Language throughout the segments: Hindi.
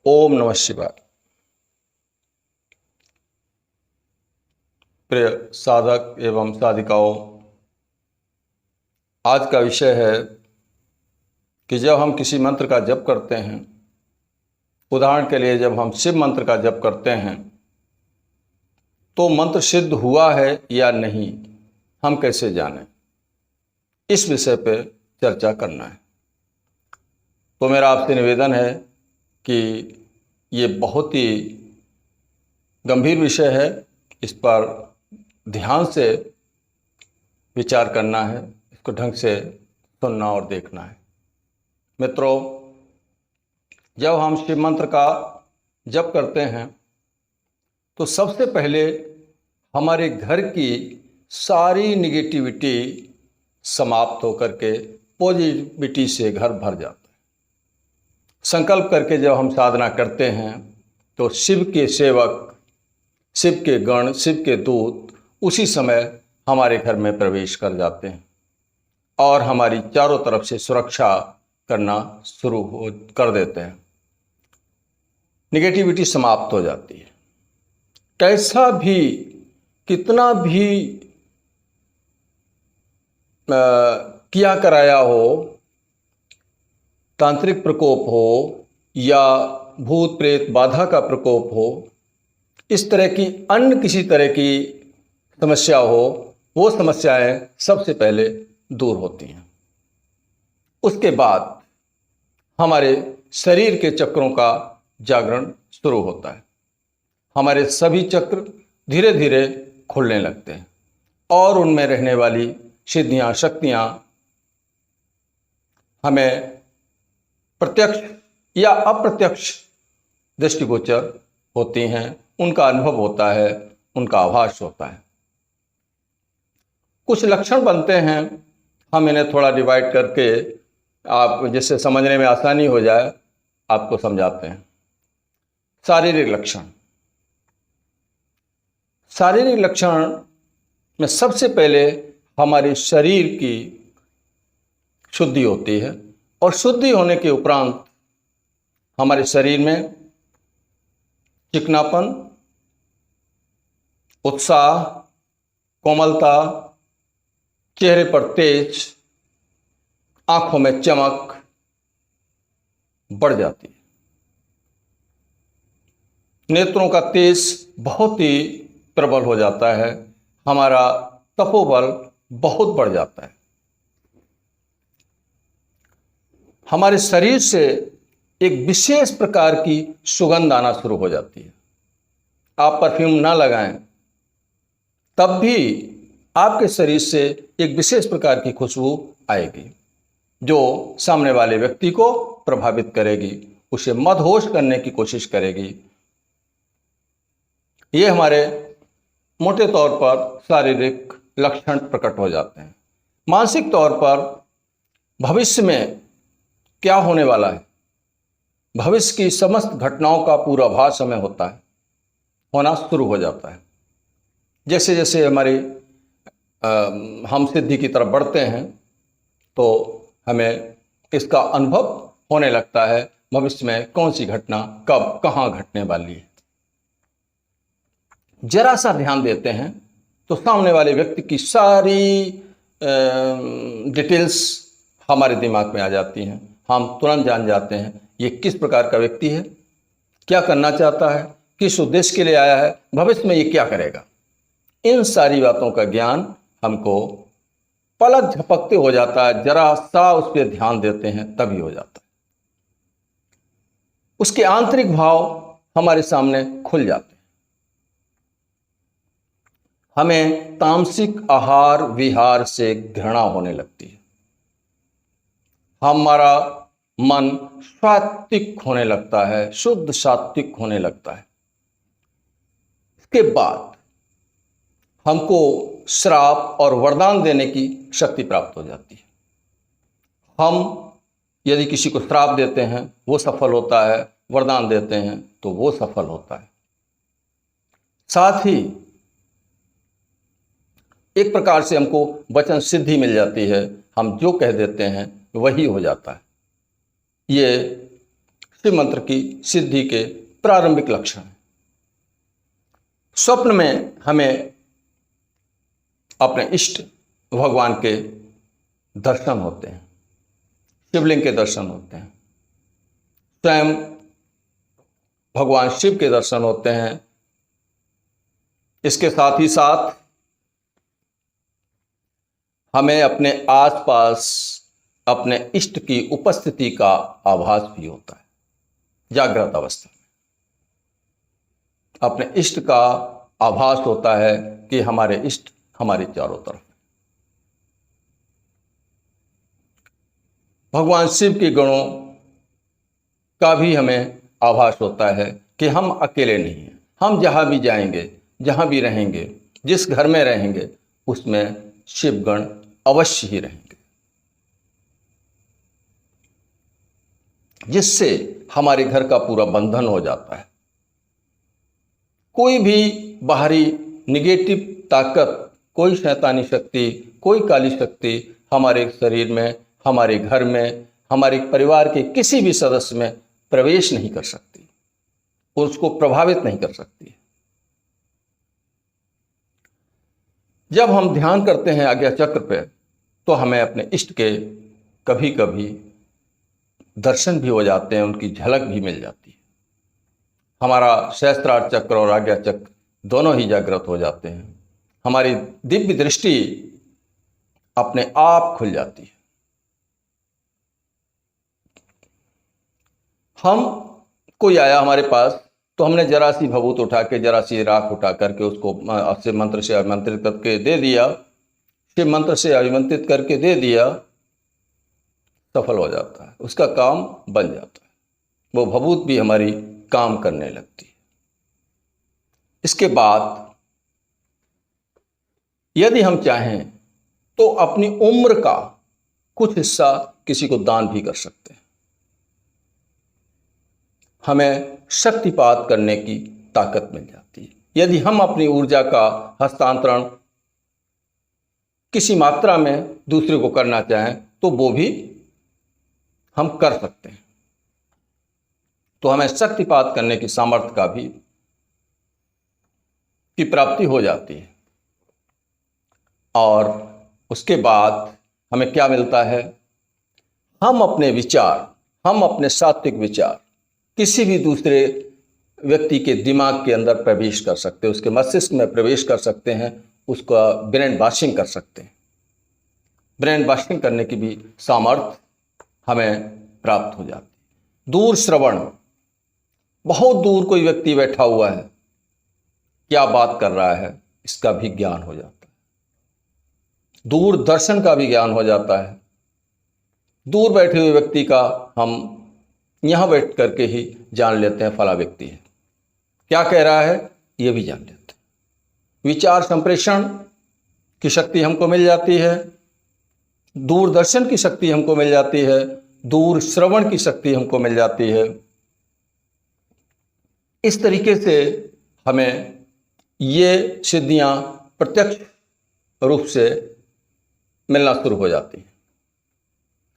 ओम नमः शिवाय। प्रिय साधक एवं साधिकाओं, आज का विषय है कि जब हम किसी मंत्र का जप करते हैं, उदाहरण के लिए जब हम शिव मंत्र का जप करते हैं तो मंत्र सिद्ध हुआ है या नहीं, हम कैसे जानें, इस विषय पर चर्चा करना है। तो मेरा आपसे निवेदन है कि ये बहुत ही गंभीर विषय है, इस पर ध्यान से विचार करना है, इसको ढंग से सुनना और देखना है। मित्रों, जब हम शिव मंत्र का जप करते हैं तो सबसे पहले हमारे घर की सारी निगेटिविटी समाप्त होकर के पॉजिटिविटी से घर भर जाता है। संकल्प करके जब हम साधना करते हैं तो शिव के सेवक, शिव के गण, शिव के दूत उसी समय हमारे घर में प्रवेश कर जाते हैं और हमारी चारों तरफ से सुरक्षा करना शुरू कर देते हैं। निगेटिविटी समाप्त हो जाती है। कैसा भी, कितना भी किया कराया हो, तांत्रिक प्रकोप हो या भूत प्रेत बाधा का प्रकोप हो, इस तरह की अन्य किसी तरह की समस्या हो, वो समस्याएं सबसे पहले दूर होती हैं। उसके बाद हमारे शरीर के चक्रों का जागरण शुरू होता है। हमारे सभी चक्र धीरे धीरे खुलने लगते हैं और उनमें रहने वाली सिद्धियां, शक्तियां हमें प्रत्यक्ष या अप्रत्यक्ष दृष्टिगोचर होती हैं, उनका अनुभव होता है, उनका आभास होता है। कुछ लक्षण बनते हैं, हम इन्हें थोड़ा डिवाइड करके आप जिससे समझने में आसानी हो जाए आपको समझाते हैं। शारीरिक लक्षण। शारीरिक लक्षण में सबसे पहले हमारे शरीर की शुद्धि होती है और शुद्धि होने के उपरांत हमारे शरीर में चिकनापन, उत्साह, कोमलता, चेहरे पर तेज, आंखों में चमक बढ़ जाती है। नेत्रों का तेज बहुत ही प्रबल हो जाता है, हमारा तपोबल बहुत बढ़ जाता है। हमारे शरीर से एक विशेष प्रकार की सुगंध आना शुरू हो जाती है। आप परफ्यूम ना लगाएं तब भी आपके शरीर से एक विशेष प्रकार की खुशबू आएगी जो सामने वाले व्यक्ति को प्रभावित करेगी, उसे मदहोश करने की कोशिश करेगी। ये हमारे मोटे तौर पर शारीरिक लक्षण प्रकट हो जाते हैं। मानसिक तौर पर भविष्य में क्या होने वाला है, भविष्य की समस्त घटनाओं का पूर्वाभास हमें होना शुरू हो जाता है। जैसे जैसे हमारी हम सिद्धि की तरफ बढ़ते हैं तो हमें इसका अनुभव होने लगता है, भविष्य में कौन सी घटना कब कहाँ घटने वाली है। जरा सा ध्यान देते हैं तो सामने वाले व्यक्ति की सारी डिटेल्स हमारे दिमाग में आ जाती हैं। हम तुरंत जान जाते हैं ये किस प्रकार का व्यक्ति है, क्या करना चाहता है, किस उद्देश्य के लिए आया है, भविष्य में ये क्या करेगा। इन सारी बातों का ज्ञान हमको पलक झपकते हो जाता है, जरा सा उस पर ध्यान देते हैं तभी हो जाता है। उसके आंतरिक भाव हमारे सामने खुल जाते हैं। हमें तामसिक आहार विहार से घृणा होने लगती है। हमारा मन सात्विक होने लगता है, शुद्ध सात्विक होने लगता है। इसके बाद हमको श्राप और वरदान देने की शक्ति प्राप्त हो जाती है। हम यदि किसी को श्राप देते हैं वो सफल होता है, वरदान देते हैं तो वो सफल होता है। साथ ही एक प्रकार से हमको वचन सिद्धि मिल जाती है, हम जो कह देते हैं वही हो जाता है। ये शिव मंत्र की सिद्धि के प्रारंभिक लक्षण हैं। स्वप्न में हमें अपने इष्ट भगवान के दर्शन होते हैं, शिवलिंग के दर्शन होते हैं, स्वयं भगवान शिव के दर्शन होते हैं। इसके साथ ही साथ हमें अपने आसपास अपने इष्ट की उपस्थिति का आभास भी होता है। जागृत अवस्था में अपने इष्ट का आभास होता है कि हमारे इष्ट हमारे चारों तरफ। भगवान शिव के गुणों का भी हमें आभास होता है कि हम अकेले नहीं हैं। हम जहाँ भी जाएंगे, जहाँ भी रहेंगे, जिस घर में रहेंगे, उसमें शिवगण अवश्य ही रहेंगे, जिससे हमारे घर का पूरा बंधन हो जाता है। कोई भी बाहरी निगेटिव ताकत, कोई शैतानी शक्ति, कोई काली शक्ति हमारे शरीर में, हमारे घर में, हमारे परिवार के किसी भी सदस्य में प्रवेश नहीं कर सकती, उसको प्रभावित नहीं कर सकती। जब हम ध्यान करते हैं आज्ञा चक्र पे, तो हमें अपने इष्ट के कभी कभी दर्शन भी हो जाते हैं, उनकी झलक भी मिल जाती है। हमारा सहस्त्रार चक्र और आज्ञा चक्र दोनों ही जागृत हो जाते हैं। हमारी दिव्य दृष्टि अपने आप खुल जाती है। हम कोई आया हमारे पास, तो हमने जरा सी भभूत उठा के, जरा सी राख उठा करके उसको शिव मंत्र से अभिमंत्रित करके दे दिया, शिव मंत्र से अभिमंत्रित करके दे दिया, सफल हो जाता है, उसका काम बन जाता है। वो भभूत भी हमारी काम करने लगती है। इसके बाद यदि हम चाहें तो अपनी उम्र का कुछ हिस्सा किसी को दान भी कर सकते हैं। हमें शक्तिपात करने की ताकत मिल जाती है। यदि हम अपनी ऊर्जा का हस्तांतरण किसी मात्रा में दूसरे को करना चाहें, तो वो भी हम कर सकते हैं। तो हमें शक्तिपात करने की सामर्थ्य का भी की प्राप्ति हो जाती है। और उसके बाद हमें क्या मिलता है? हम अपने विचार, हम अपने सात्विक विचार किसी भी दूसरे व्यक्ति के दिमाग के अंदर प्रवेश कर सकते हैं, उसके मस्तिष्क में प्रवेश कर सकते हैं, उसका ब्रेन वॉशिंग कर सकते हैं। ब्रेन वॉशिंग करने की भी सामर्थ्य हमें प्राप्त हो जाती है। दूर श्रवण, बहुत दूर कोई व्यक्ति बैठा हुआ है, क्या बात कर रहा है, इसका भी ज्ञान हो जाता है। दूरदर्शन का भी ज्ञान हो जाता है। दूर बैठे हुए व्यक्ति का हम यहाँ बैठ करके ही जान लेते हैं फला व्यक्ति है, क्या कह रहा है ये भी जान लेते हैं। विचार संप्रेषण की शक्ति हमको मिल जाती है, दूरदर्शन की शक्ति हमको मिल जाती है, दूर श्रवण की शक्ति हमको मिल जाती है। इस तरीके से हमें ये सिद्धियां प्रत्यक्ष रूप से मिलना शुरू हो जाती हैं।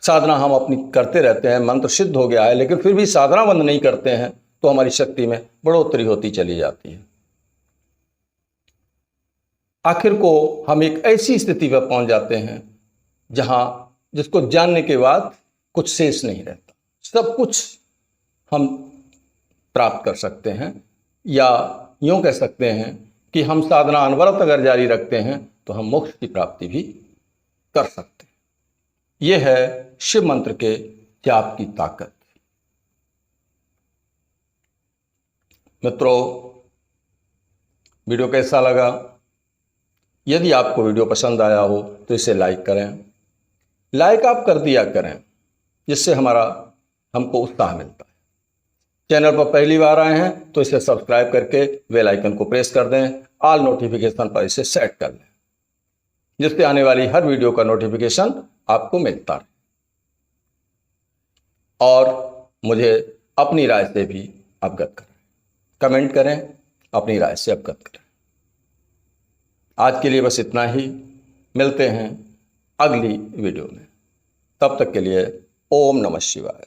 साधना हम अपनी करते रहते हैं, मंत्र सिद्ध हो गया है, लेकिन फिर भी साधना बंद नहीं करते हैं, तो हमारी शक्ति में बढ़ोतरी होती चली जाती है। आखिर को हम एक ऐसी स्थिति पर पहुंच जाते हैं जिसको जानने के बाद कुछ शेष नहीं रहता, सब कुछ हम प्राप्त कर सकते हैं। या यूँ कह सकते हैं कि हम साधना अनवरत अगर जारी रखते हैं तो हम मोक्ष की प्राप्ति भी कर सकते हैं। यह है शिव मंत्र के जाप की ताकत। मित्रों, वीडियो कैसा लगा? यदि आपको वीडियो पसंद आया हो तो इसे लाइक करें। लाइक आप कर दिया करें, जिससे हमको उत्साह मिलता है। चैनल पर पहली बार आए हैं तो इसे सब्सक्राइब करके बेल आइकन को प्रेस कर दें, ऑल नोटिफिकेशन पर इसे सेट कर लें, जिससे आने वाली हर वीडियो का नोटिफिकेशन आपको मिलता है। और मुझे अपनी राय से भी अवगत करें, कमेंट करें, अपनी राय से अवगत करें। आज के लिए बस इतना ही, मिलते हैं अगली वीडियो में। तब तक के लिए ओम नमः शिवाय।